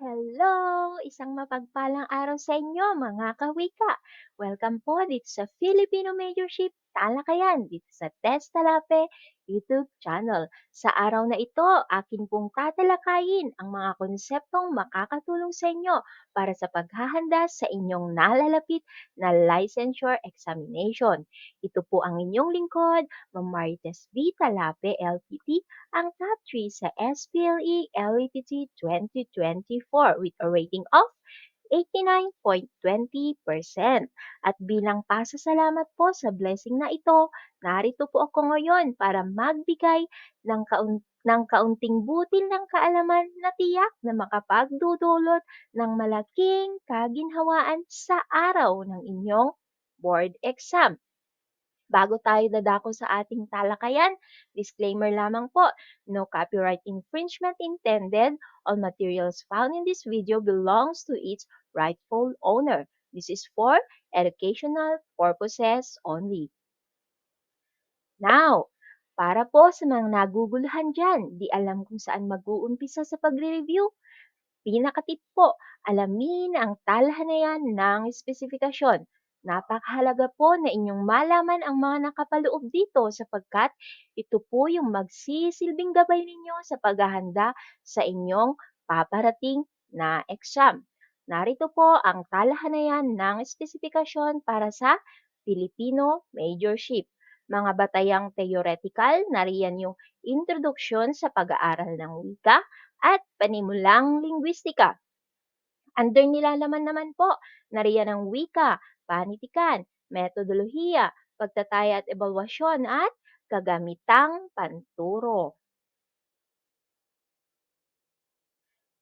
Hello! Isang mapagpalang araw sa inyo mga kawika. Welcome po dito sa Filipino Majorship Talakayan dito sa Test Talape YouTube channel. Sa araw na ito, akin pong tatalakayin ang mga konseptong makakatulong sa inyo para sa paghahanda sa inyong nalalapit na licensure examination. Ito po ang inyong lingkod, Ma'am Marites B. Talape, LPT, ang top 3 sa SPLE LETT 2024 with a rating of 89.20%. At bilang pasasalamat po sa blessing na ito, narito po ako ngayon para magbigay ng kaunting butil ng kaalaman na tiyak na makapagdudulot ng malaking kaginhawaan sa araw ng inyong board exam. Bago tayo dadako sa ating talakayan, disclaimer lamang po, no copyright infringement intended. All materials found in this video belongs to its rightful owner. This is for educational purposes only. Now, para po sa mga naguguluhan dyan, di alam kung saan mag-uumpisa sa pagre-review, pinakatip po, alamin ang talahanayan ng espesifikasyon. Napakahalaga po na inyong malaman ang mga nakapaloob dito sapagkat ito po yung magsisilbing gabay ninyo sa paghahanda sa inyong paparating na exam. Narito po ang talahanayan ng espesifikasyon para sa Filipino Majorship. Mga batayang theoretical, nariyan yung introduksyon sa pag-aaral ng wika, at panimulang linguistika. Under nilalaman naman po, nariyan ang wika, panitikan, metodolohiya, pagtataya at ebalwasyon at kagamitang panturo.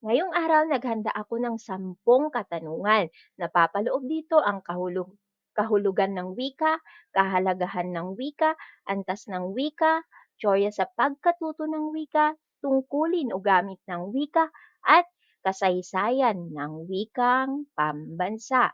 Ngayong araw, naghanda ako ng 10 katanungan. Napapaloob dito ang kahulugan ng wika, kahalagahan ng wika, antas ng wika, tsorya sa pagkatuto ng wika, tungkulin o gamit ng wika, at kasaysayan ng wikang pambansa.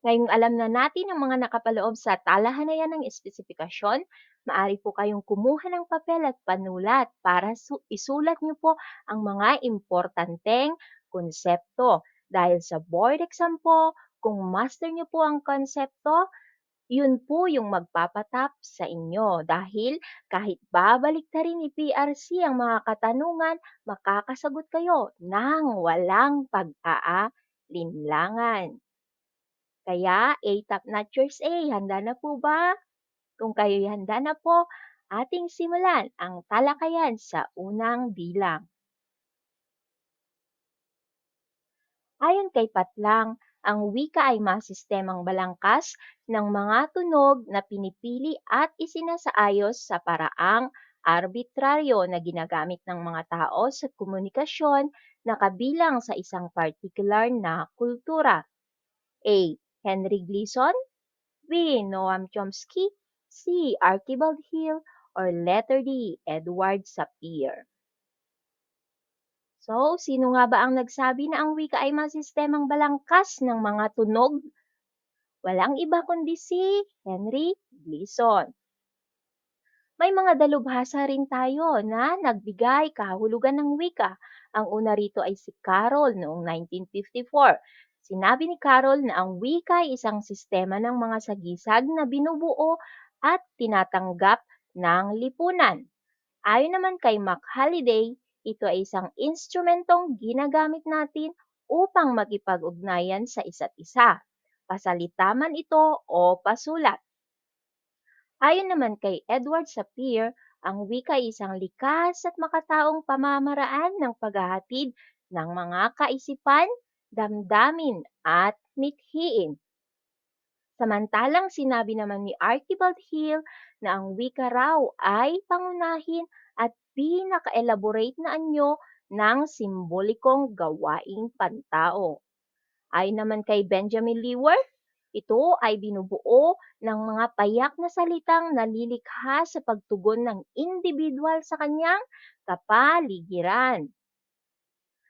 Ngayong alam na natin ang mga nakapaloob sa talahanayan ng espesifikasyon, maaari po kayong kumuha ng papel at panulat para isulat niyo po ang mga importanteng konsepto. Dahil sa board exam po, kung master niyo po ang konsepto, yun po yung magpapatap sa inyo dahil kahit babalik ta rin ni PRC ang mga katanungan, makakasagot kayo ng walang pag-aalinlangan. Kaya, A-top notchers A, handa na po ba? Kung kayo'y handa na po, ating simulan ang talakayan sa unang bilang. Ayon kay Patlang, ang wika ay mga sistemang balangkas ng mga tunog na pinipili at isinasaayos sa paraang arbitraryo na ginagamit ng mga tao sa komunikasyon na kabilang sa isang particular na kultura. A. Henry Gleason, B. Noam Chomsky, C. Archibald Hill, or letter D. Edward Sapir. So, sino nga ba ang nagsabi na ang wika ay mga sistemang balangkas ng mga tunog? Walang iba kundi si Henry Gleason. May mga dalubhasa rin tayo na nagbigay kahulugan ng wika. Ang una rito ay si Carroll noong 1954. Sinabi ni Carroll na ang wika ay isang sistema ng mga sagisag na binubuo at tinatanggap ng lipunan. Ayon naman kay Mac Halliday, ito ay isang instrumentong ginagamit natin upang makipag-ugnayan sa isa't isa. Pasalita man ito o pasulat. Ayon naman kay Edward Sapir, ang wika ay isang likas at makataong pamamaraan ng paghahatid ng mga kaisipan, damdamin at mithiin. Samantalang sinabi naman ni Archibald Hill na ang wika raw ay pangunahin at pinaka-elaborate na anyo ng simbolikong gawaing pantao. Ayon naman kay Benjamin Leaworth, ito ay binubuo ng mga payak na salitang nalilikha sa pagtugon ng individual sa kanyang kapaligiran.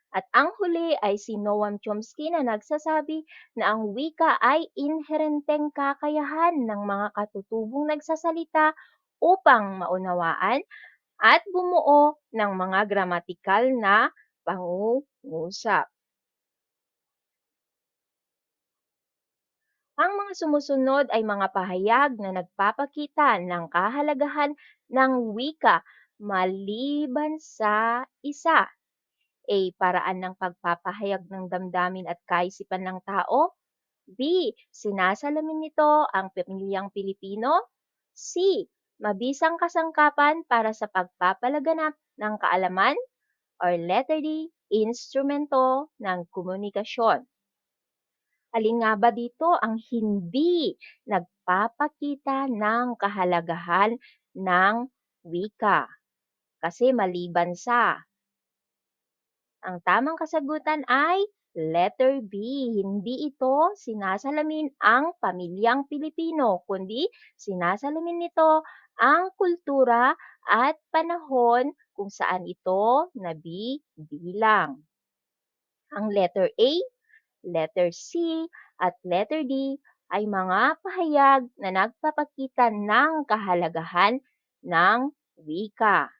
At ang huli ay si Noam Chomsky na nagsasabi na ang wika ay inherenteng kakayahan ng mga katutubong nagsasalita upang maunawaan at bumuo ng mga gramatikal na pangungusap. Ang mga sumusunod ay mga pahayag na nagpapakita ng kahalagahan ng wika maliban sa isa. A. Paraan ng pagpapahayag ng damdamin at kaisipan ng tao. B. Sinasalamin nito ang pamilyang Pilipino. C. Mabisang kasangkapan para sa pagpapalaganap ng kaalaman. Or letter D. Instrumento ng komunikasyon. Alin nga ba dito ang hindi nagpapakita ng kahalagahan ng wika? Kasi maliban sa. Ang tamang kasagutan ay letter B. Hindi ito sinasalamin ang pamilyang Pilipino, kundi sinasalamin nito ang kultura at panahon kung saan ito nabibilang. Ang letter A, letter C, at letter D ay mga pahayag na nagpapakita ng kahalagahan ng wika.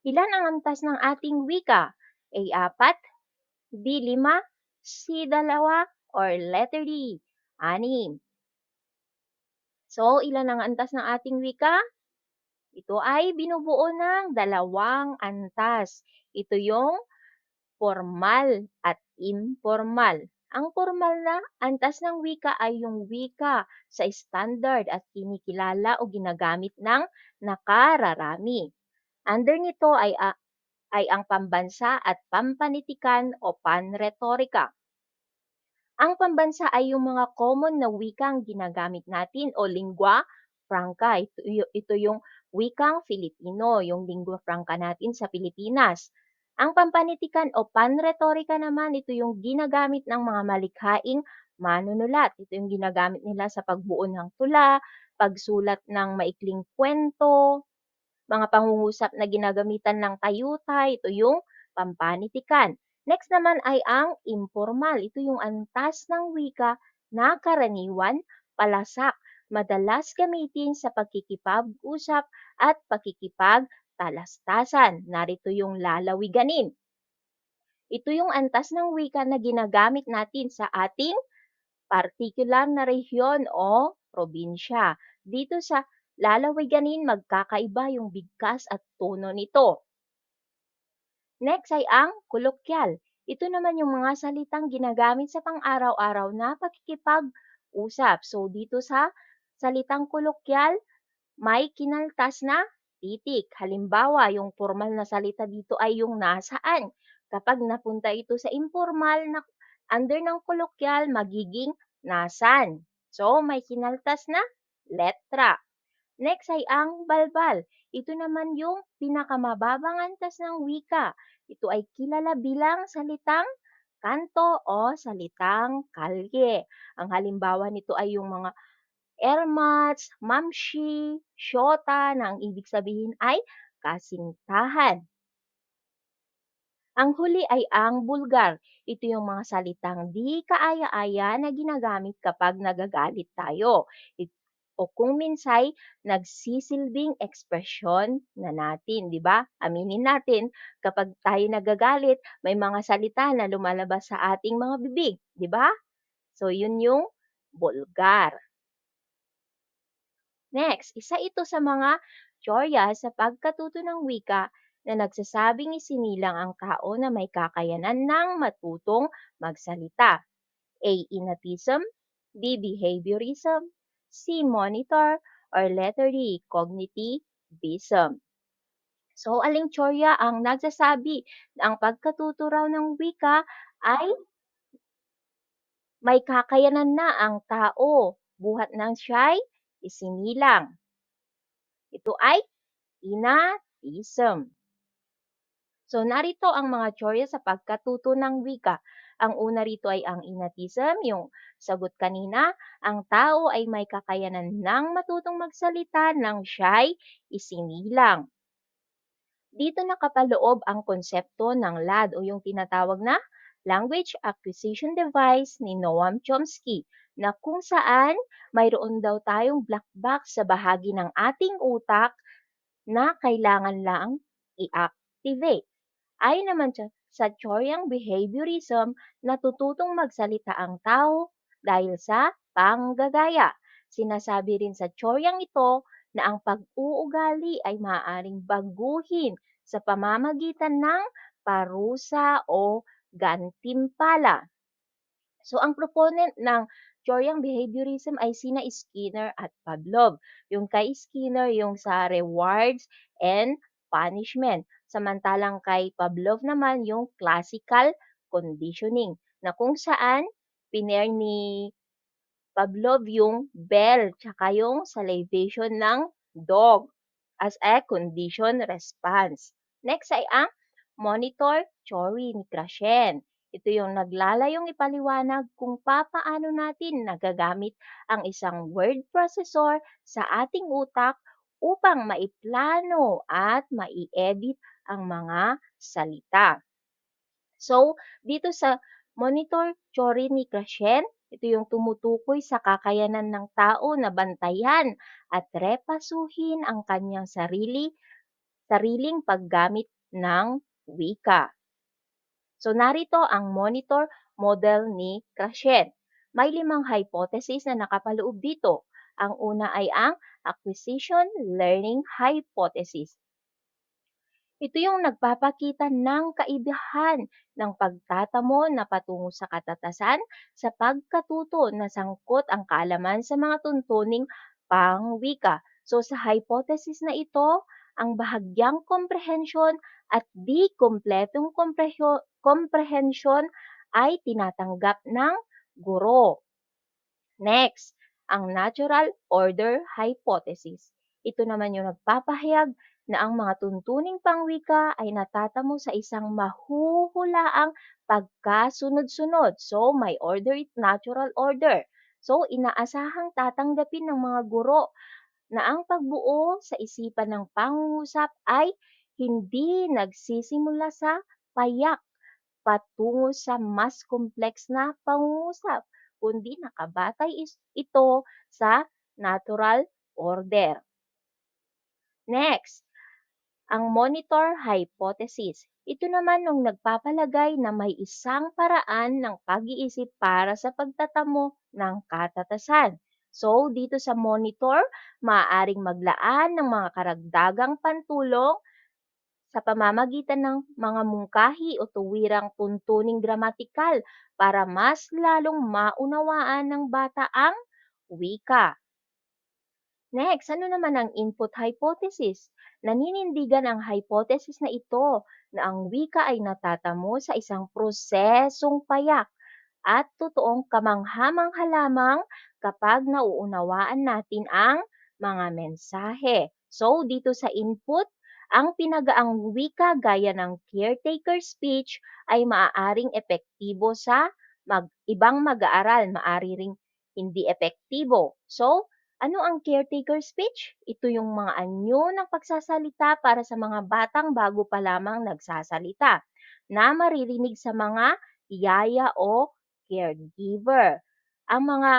Ilan ang antas ng ating wika? A. 4, B. 5, C. 2, or letter D. 6. So, ilan ang antas ng ating wika? Ito ay binubuo ng dalawang antas. Ito yung formal at informal. Ang formal na antas ng wika ay yung wika sa standard at kinikilala o ginagamit ng nakararami. Under nito ay ang pambansa at pampanitikan o panretorika. Ang pambansa ay yung mga common na wikang ginagamit natin o lingua franca. Ito yung wikang Filipino, yung lingua franca natin sa Pilipinas. Ang pampanitikan o panretorika naman, ito yung ginagamit ng mga malikhaing manunulat. Ito yung ginagamit nila sa pagbuo ng tula, pagsulat ng maikling kwento, mga pangungusap na ginagamitan ng tayutay, ito yung pampanitikan. Next naman ay ang informal. Ito yung antas ng wika na karaniwan, palasak, madalas gamitin sa pagkikipag-usap at pakikipagtalastasan. Narito yung lalawiganin. Ito yung antas ng wika na ginagamit natin sa ating partikular na rehiyon o probinsya. Dito sa lalawiganin, magkakaiba yung bigkas at tono nito. Next ay ang kolokyal. Ito naman yung mga salitang ginagamit sa pang-araw-araw na pakikipag-usap. So, dito sa salitang kolokyal, may kinaltas na titik. Halimbawa, yung formal na salita dito ay yung nasaan. Kapag napunta ito sa informal na under ng kolokyal, magiging nasan. So, may kinaltas na letra. Next ay ang balbal. Ito naman yung pinakamababang antas ng wika. Ito ay kilala bilang salitang kanto o salitang kalye. Ang halimbawa nito ay yung mga ermats, mamshi, syota na ang ibig sabihin ay kasintahan. Ang huli ay ang bulgar. Ito yung mga salitang di kaaya-aya na ginagamit kapag nagagalit tayo. O kung minsay nagsisilbing ekspresyon na natin, di ba? Aminin natin, kapag tayo nagagalit, may mga salita na lumalabas sa ating mga bibig, di ba? So, yun yung bulgar. Next, isa ito sa mga tsorya sa pagkatuto ng wika na nagsasabing isinilang ang tao na may kakayanan ng matutong magsalita. A. Innatism, B. Behaviorism, C. Monitor, or letter D. Cognitivism. So, aling tsorya ang nagsasabi na ang pagkatuto raw ng wika ay may kakayanan na ang tao buhat ng siya'y isinilang. Ito ay innatism. So, narito ang mga tsorya sa pagkatuto ng wika. Ang una rito ay ang innatism, yung sagot kanina, ang tao ay may kakayanan ng matutong magsalita nang siya'y isinilang. Dito nakapaloob ang konsepto ng LAD o yung tinatawag na Language Acquisition Device ni Noam Chomsky na kung saan mayroon daw tayong black box sa bahagi ng ating utak na kailangan lang i-activate. Ayon naman sa Choryang behaviorism, natututong magsalita ang tao dahil sa panggagaya. Sinasabi rin sa Choryang ito na ang pag-uugali ay maaaring baguhin sa pamamagitan ng parusa o gantimpala. So, ang proponent ng Choryang behaviorism ay sina Skinner at Pavlov. Yung kay Skinner, yung sa rewards and punishment. Samantalang kay Pavlov naman yung classical conditioning na kung saan pinair ni Pavlov yung bell tsaka yung salivation ng dog as a condition response. Next ay ang monitor theory ni Krashen. Ito yung naglalayong ipaliwanag kung papaano natin nagagamit ang isang word processor sa ating utak upang maiplano at mai-edit ang mga salita. So, dito sa monitor theory ni Krashen, ito yung tumutukoy sa kakayanan ng tao na bantayan at repasuhin ang kanyang sariling paggamit ng wika. So, narito ang monitor model ni Krashen. May 5 hypothesis na nakapaloob dito. Ang una ay ang acquisition learning hypothesis. Ito yung nagpapakita ng kaibahan ng pagtatamo na patungo sa katatasan sa pagkatuto na sangkot ang kaalaman sa mga tuntuning pangwika. So sa hypothesis na ito, ang bahagyang komprehensyon at di kompletong komprehensyon ay tinatanggap ng guro. Next, ang natural order hypothesis. Ito naman yung nagpapahayag na ang mga tuntuning pangwika ay natatamo sa isang mahuhulaang pagkasunod-sunod. So, may order, natural order. So, inaasahang tatanggapin ng mga guro na ang pagbuo sa isipan ng pangungusap ay hindi nagsisimula sa payak patungo sa mas kompleks na pangungusap, kundi nakabatay ito sa natural order. Next, ang monitor hypothesis. Ito naman nung nagpapalagay na may isang paraan ng pag-iisip para sa pagtatamo ng katatasan. So, dito sa monitor, maaaring maglaan ng mga karagdagang pantulong sa pamamagitan ng mga mungkahi o tuwirang tuntuning gramatikal para mas lalong maunawaan ng bata ang wika. Next, ano naman ang input hypothesis? Naninindigan ang hypothesis na ito na ang wika ay natatamo sa isang prosesong payak at totoong kamangha-mangha lamang kapag nauunawaan natin ang mga mensahe. So, dito sa input, ang pinagaang wika gaya ng caretaker speech ay maaaring epektibo sa ibang mag-aaral, maaari ring hindi epektibo. So, ano ang caretaker speech? Ito yung mga anyo ng pagsasalita para sa mga batang bago pa lamang nagsasalita na maririnig sa mga yaya o caregiver. Ang mga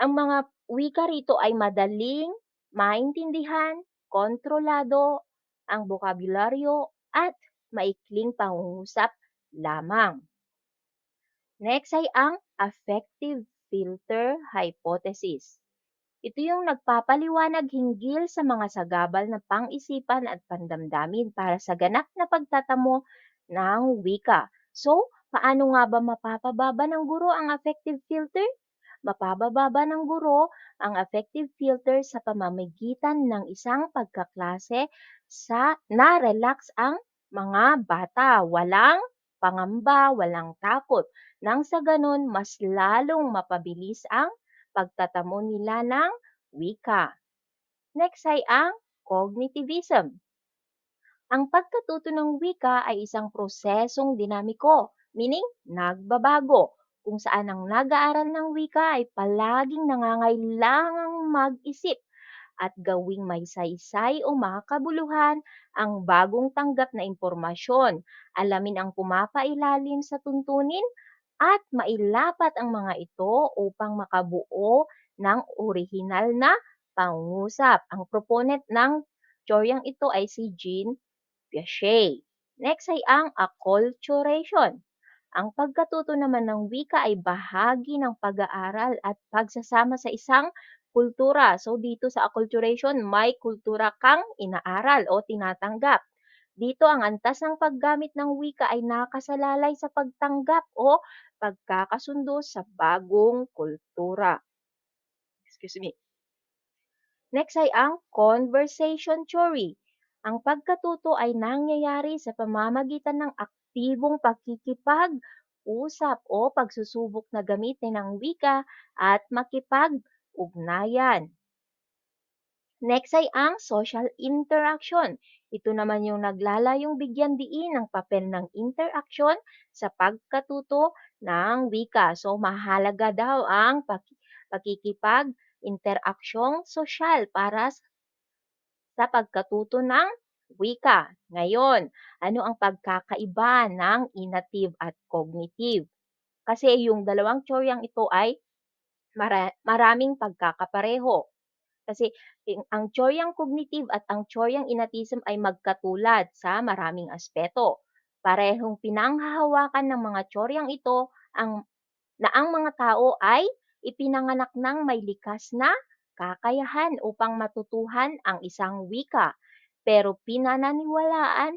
ang mga wika rito ay madaling maintindihan, kontrolado ang bokabularyo at maikling pangungusap lamang. Next ay ang affective filter hypothesis. Ito yung nagpapaliwanag hinggil sa mga sagabal na pang-isipan at pandamdamin para sa ganap na pagtatamo ng wika. So, paano nga ba mapapababa ng guro ang affective filter? Mapabababa ng guro ang affective filter sa pamamagitan ng isang pagkaklase na relax ang mga bata. Walang pangamba, walang takot. Nang sa ganun, mas lalong mapabilis ang pagtatamo nila ng wika. Next ay ang cognitivism. Ang pagkatuto ng wika ay isang prosesong dinamiko, meaning nagbabago, kung saan ang nag-aaral ng wika ay palaging nangangailangang mag-isip at gawing may saysay o makabuluhan ang bagong tanggap na impormasyon, alamin ang pumapailalim sa tuntunin at mailapat ang mga ito upang makabuo ng orihinal na pangungusap. Ang proponent ng teoryang ito ay si Jean Piaget. Next ay ang acculturation. Ang pagkatuto naman ng wika ay bahagi ng pag-aaral at pagsasama sa isang kultura. So dito sa acculturation, may kultura kang inaaral o tinatanggap. Dito ang antas ng paggamit ng wika ay nakasalalay sa pagtanggap o pagkakasundo sa bagong kultura. Excuse me. Next ay ang conversation theory. Ang pagkatuto ay nangyayari sa pamamagitan ng aktibong pakikipag-usap o pagsusubok na gamitin ng wika at makipag-ugnayan. Next ay ang social interaction. Ito naman yung naglalayong bigyan diin ng papel ng interaction sa pagkatuto ng wika. So mahalaga daw ang pakikipag-interaksyong sosyal para sa pagkatuto ng wika. Ngayon, ano ang pagkakaiba ng inative at cognitive? Kasi yung dalawang tsoryang ito ay maraming pagkakapareho. Kasi ang tsoryang cognitive at ang tsoryang inatism ay magkatulad sa maraming aspeto. Parehong pinanghahawakan ng mga tsoryang ito ang mga tao ay ipinanganak ng may likas na kakayahan upang matutuhan ang isang wika. Pero pinaniniwalaan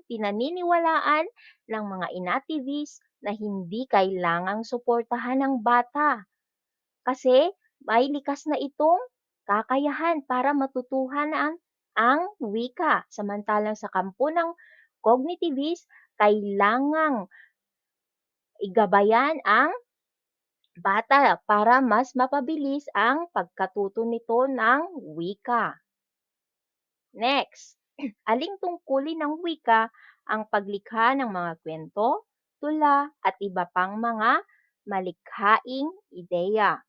ng mga inativists na hindi kailangang suportahan ng bata kasi may likas na itong kakayahan para matutuhan ang wika. Samantalang sa kampo ng cognitivist, kailangang igabayan ang bata para mas mapabilis ang pagkatuto nito ng wika. Next, aling tungkulin ng wika ang paglikha ng mga kwento, tula at iba pang mga malikhaing ideya.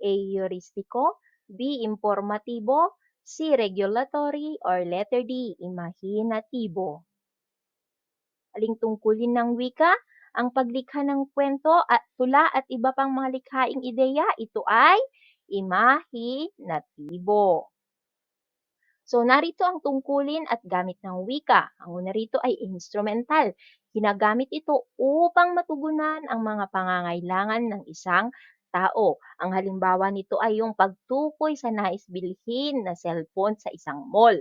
A. Heuristiko, B. Informatibo, C. Regulatory, or letter D. Imahinatibo. Aling tungkulin ng wika? Ang paglikha ng kwento at tula at iba pang mga likhaing ideya, ito ay imahinatibo. So narito ang tungkulin at gamit ng wika. Ang una rito ay instrumental. Ginagamit ito upang matugunan ang mga pangangailangan ng isang tao. Ang halimbawa nito ay yung pagtukoy sa nais bilhin na cellphone sa isang mall.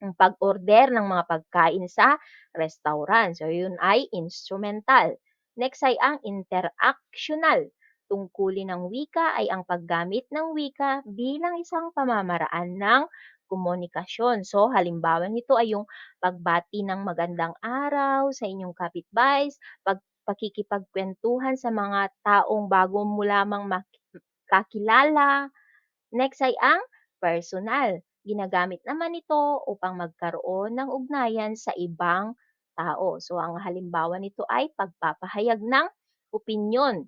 Ang pag-order ng mga pagkain sa restaurant. So, yun ay instrumental. Next ay ang interactional. Tungkulin ng wika ay ang paggamit ng wika bilang isang pamamaraan ng komunikasyon. So, halimbawa nito ay yung pagbati ng magandang araw sa inyong kapitbahays, pakikipagkwentuhan sa mga taong bago mo lamang kakilala. Next ay ang personal. Ginagamit naman ito upang magkaroon ng ugnayan sa ibang tao. So, ang halimbawa nito ay pagpapahayag ng opinyon.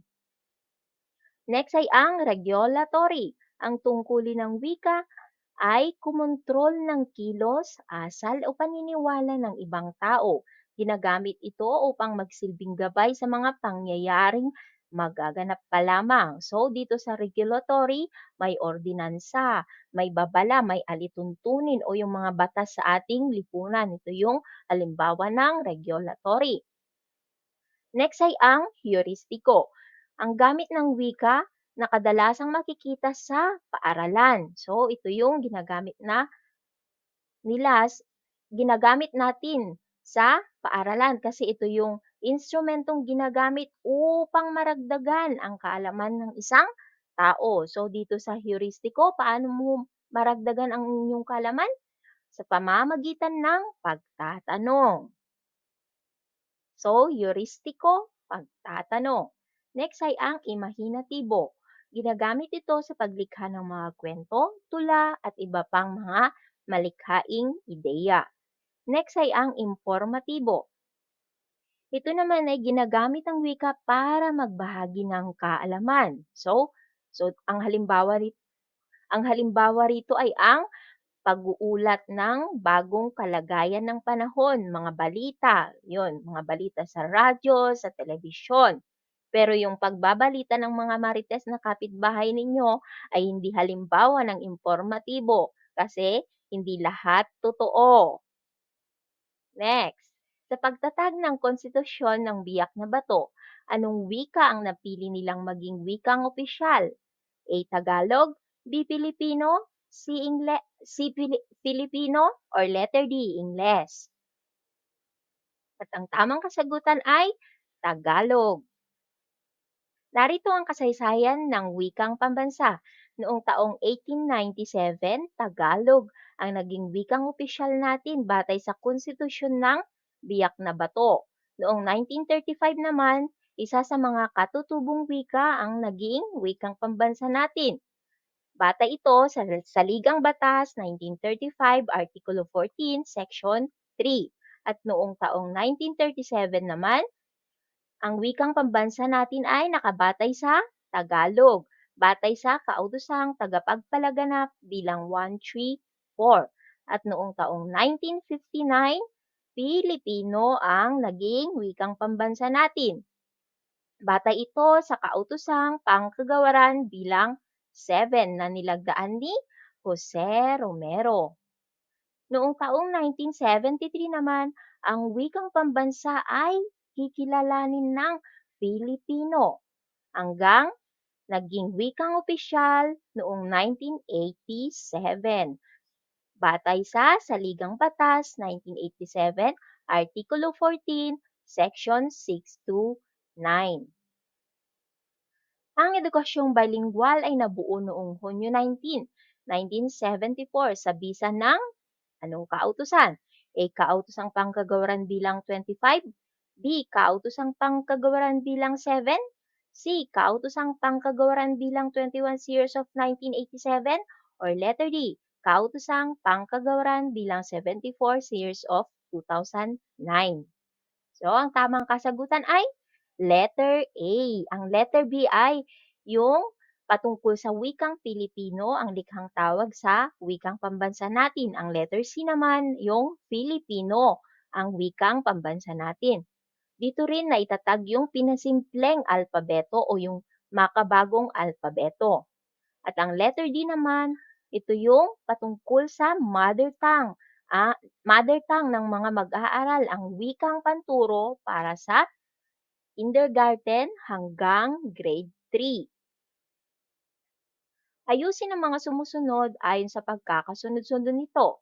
Next ay ang regulatory. Ang tungkulin ng wika ay kumontrol ng kilos, asal o paniniwala ng ibang tao. Ginagamit ito upang magsilbing gabay sa mga pangyayaring magaganap pa lamang. So, dito sa regulatory, may ordinansa, may babala, may alituntunin o yung mga batas sa ating lipunan. Ito yung halimbawa ng regulatory. Next ay ang heuristiko. Ang gamit ng wika na kadalasang makikita sa paaralan. So, ito yung ginagamit natin sa paaralan kasi ito yung instrumentong ginagamit upang maragdagan ang kaalaman ng isang tao. So, dito sa heuristiko, paano mo maragdagan ang inyong kaalaman? Sa pamamagitan ng pagtatanong. So, heuristiko, pagtatanong. Next ay ang imahinatibo. Ginagamit ito sa paglikha ng mga kwento, tula at iba pang mga malikhaing ideya. Next ay ang informatibo. Ito naman ay ginagamit ang wika para magbahagi ng kaalaman. So ang halimbawa rito ay ang pag-uulat ng bagong kalagayan ng panahon, mga balita, yun, mga balita sa radyo, sa telebisyon. Pero yung pagbabalita ng mga marites na kapitbahay ninyo ay hindi halimbawa ng informatibo kasi hindi lahat totoo. Next. Sa pagtatag ng konstitusyon ng biyak na bato, anong wika ang napili nilang maging wikang opisyal? A. Tagalog, B. Filipino, C. Filipino, or letter D. Ingles? At ang tamang kasagutan ay Tagalog. Narito ang kasaysayan ng wikang pambansa. Noong taong 1897, Tagalog ang naging wikang opisyal natin batay sa konstitusyon ng Biak na Bato. Noong 1935 naman, isa sa mga katutubong wika ang naging wikang pambansa natin. Batay ito sa Saligang Batas 1935, Artikulo 14, Section 3. At noong taong 1937 naman, ang wikang pambansa natin ay nakabatay sa Tagalog, batay sa kautosang tagapagpalaganap bilang 134. At noong taong 1959, Pilipino ang naging wikang pambansa natin. Batay ito sa kautosang pangkagawaran bilang 7 na nilagdaan ni Jose Romero. Noong taong 1973 naman, ang wikang pambansa ay kikilalanin ng Filipino hanggang naging wikang opisyal noong 1987. Batay sa Saligang Batas 1987, Artikulo 14, Section 6 to 9. Ang edukasyong bilingual ay nabuo noong Hunyo 19, 1974 sa bisa ng anong kautusan? A. Kautosang Pangkagawaran bilang 25, B. Kautosang Pangkagawaran bilang 7, C. Kautosang Pangkagawaran bilang 21 Series of 1987, or letter D. Kautosang Pangkagawaran bilang 74 Series of 2009. So, ang tamang kasagutan ay letter A. Ang letter B ay yung patungkol sa wikang Pilipino, ang likhang tawag sa wikang pambansa natin. Ang letter C naman, yung Filipino, ang wikang pambansa natin. Dito rin na itatag yung pinasimpleng alpabeto o yung makabagong alpabeto. At ang letter D naman, ito yung patungkol sa mother tongue. Mother tongue ng mga mag-aaral, ang wikang panturo para sa kindergarten hanggang grade 3. Ayusin ang mga sumusunod ayon sa pagkakasunod-sunod nito.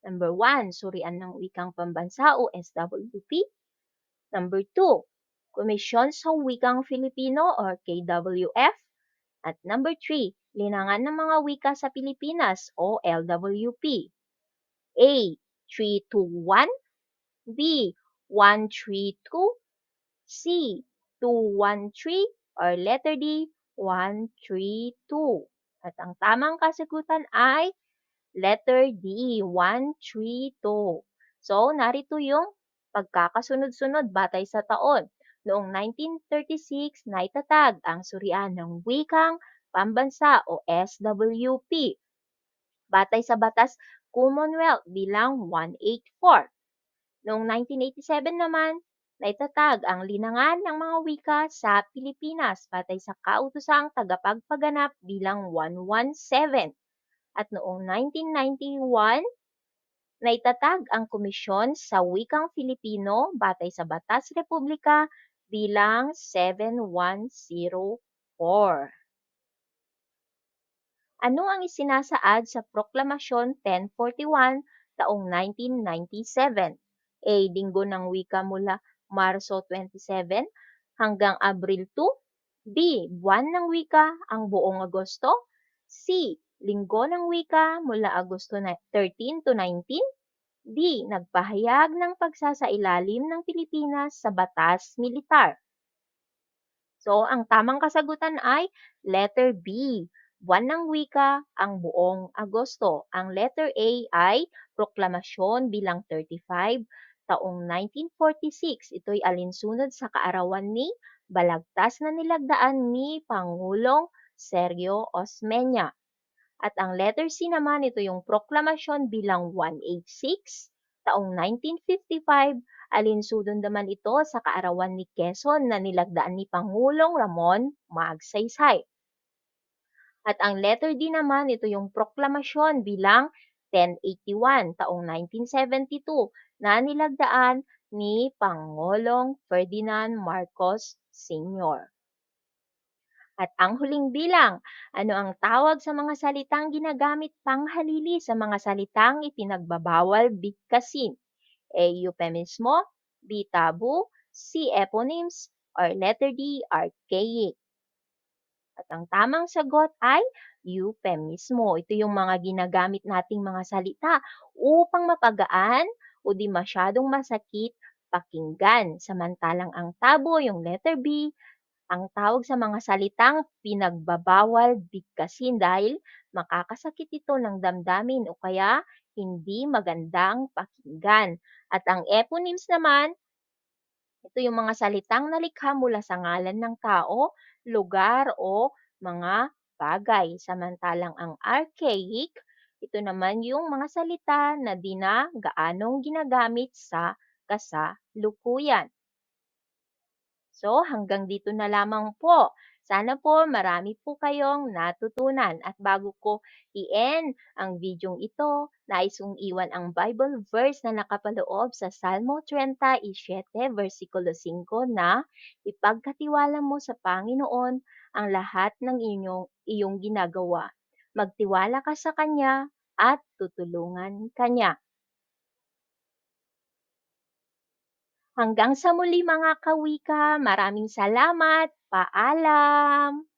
Number 1, Surian ng Wikang Pambansa o SWP. Number 2, Komisyon sa Wikang Filipino or KWF. At number 3, Linangan ng mga Wika sa Pilipinas o LWP. A. 321, B. 132, C. 213, or letter D. 132. At ang tamang kasagutan ay letter D. 132. So, narito yung pagkakasunod-sunod batay sa taon. Noong 1936, naitatag ang Surian ng Wikang Pambansa o SWP. Batay sa Batas Commonwealth bilang 184. Noong 1987 naman, naitatag ang linangan ng mga wika sa Pilipinas batay sa kautosang tagapagpaganap bilang 117. At noong 1991, naitatag ang Komisyon sa Wikang Filipino batay sa Batas Republika bilang 7104. Ano ang isinasaad sa Proklamasyon 1041 taong 1997? A. Linggo ng Wika mula Marso 27 hanggang Abril 2. B. Buwan ng Wika ang buong Agosto. C. Linggo ng Wika mula Agosto 13 to 19. D. Nagpahayag ng pagsasailalim ng Pilipinas sa batas militar. So, ang tamang kasagutan ay letter B. Buwan ng Wika ang buong Agosto. Ang letter A ay Proklamasyon bilang 35 taong 1946. Ito'y alinsunod sa kaarawan ni Balagtas na nilagdaan ni Pangulong Sergio Osmeña. At ang letter C naman, ito yung Proklamasyon bilang 186 taong 1955. Alinsunod naman ito sa kaarawan ni Quezon na nilagdaan ni Pangulong Ramon Magsaysay. At ang letter D naman, ito yung proklamasyon bilang 1081 taong 1972 na nilagdaan ni Pangulong Ferdinand Marcos Sr. At ang huling bilang, ano ang tawag sa mga salitang ginagamit panghalili sa mga salitang ipinagbabawal bigkasin? A. Euphemismo, B. Taboo, C. Eponyms, or letter D. Archaic. At ang tamang sagot ay euphemismo. Ito yung mga ginagamit nating mga salita upang mapagaan o di masyadong masakit pakinggan. Samantalang ang tabo, yung letter B, ang tawag sa mga salitang pinagbabawal bigkasin dahil makakasakit ito ng damdamin o kaya hindi magandang pakinggan. At ang eponyms naman, ito yung mga salitang nalikha mula sa ngalan ng tao, lugar o mga bagay. Samantalang ang archaic, ito naman yung mga salita na di na gaanong ginagamit sa kasalukuyan. So, hanggang dito na lamang po. Sana po marami po kayong natutunan at bago ko i-end ang videong ito, nais kong iwan ang Bible verse na nakapaloob sa Salmo 37, versikulo 5 na ipagkatiwala mo sa Panginoon ang lahat ng iyong ginagawa. Magtiwala ka sa Kanya at tutulungan Kanya. Hanggang sa muli mga kawika, maraming salamat. Paalam!